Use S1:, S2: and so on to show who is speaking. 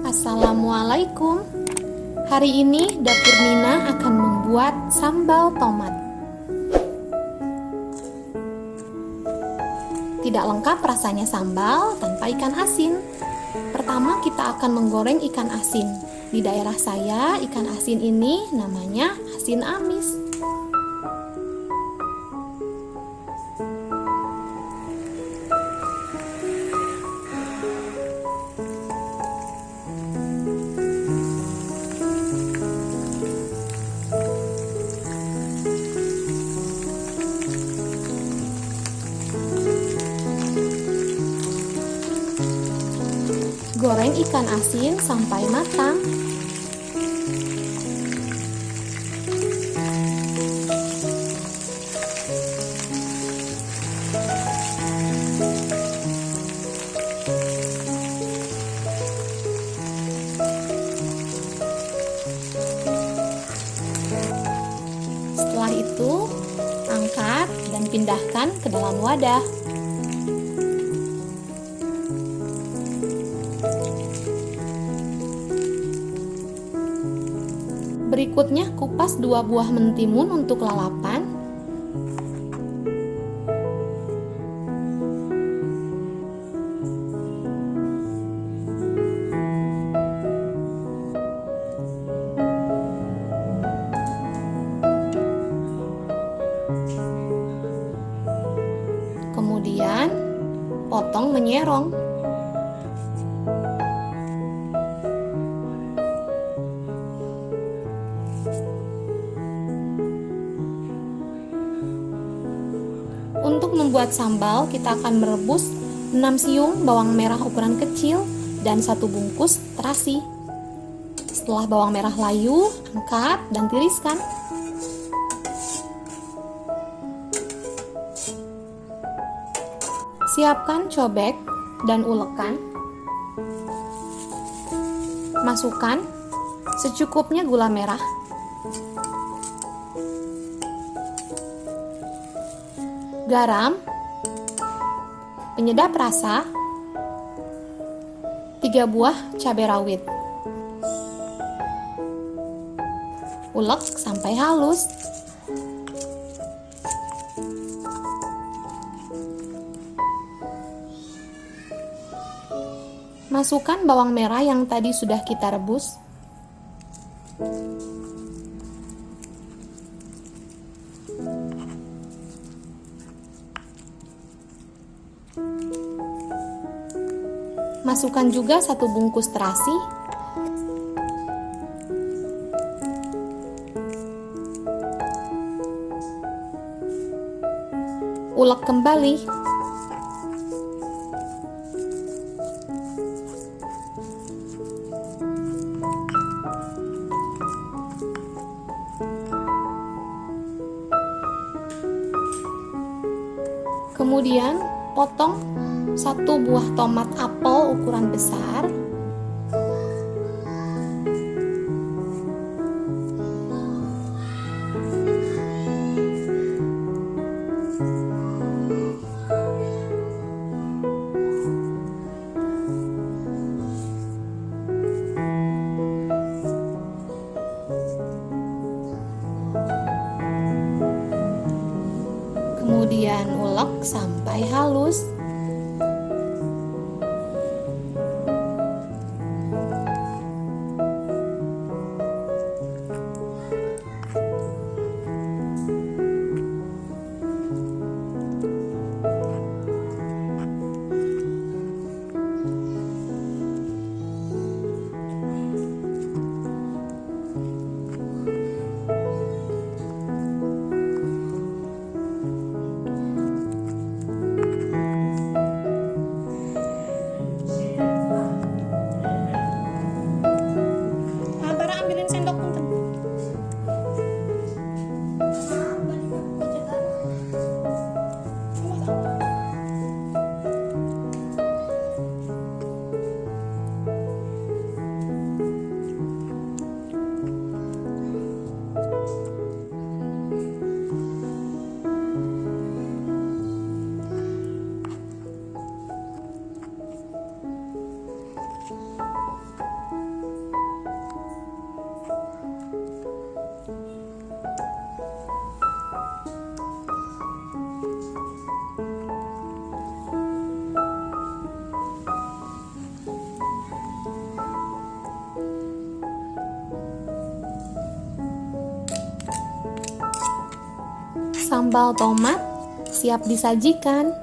S1: Assalamualaikum. Hari ini dapur Nina akan membuat sambal tomat. Tidak lengkap rasanya sambal tanpa ikan asin. Pertama kita akan menggoreng ikan asin. Di daerah saya ikan asin ini namanya asin amis. Goreng ikan asin sampai matang. Setelah itu, angkat dan pindahkan ke dalam wadah. Berikutnya kupas 2 buah mentimun untuk lalapan. Kemudian potong menyerong. Untuk membuat sambal, kita akan merebus 6 siung bawang merah ukuran kecil dan 1 bungkus terasi. Setelah bawang merah layu, angkat dan tiriskan. Siapkan cobek dan ulekan. Masukkan secukupnya gula merah. Garam, penyedap rasa, 3 buah cabai rawit. Ulek sampai halus. Masukkan bawang merah yang tadi sudah kita rebus. Masukkan juga 1 bungkus terasi. Ulek kembali. Kemudian potong 1 buah tomat apel ukuran besar. Kemudian ulek sampai halus. Sambal tomat siap disajikan.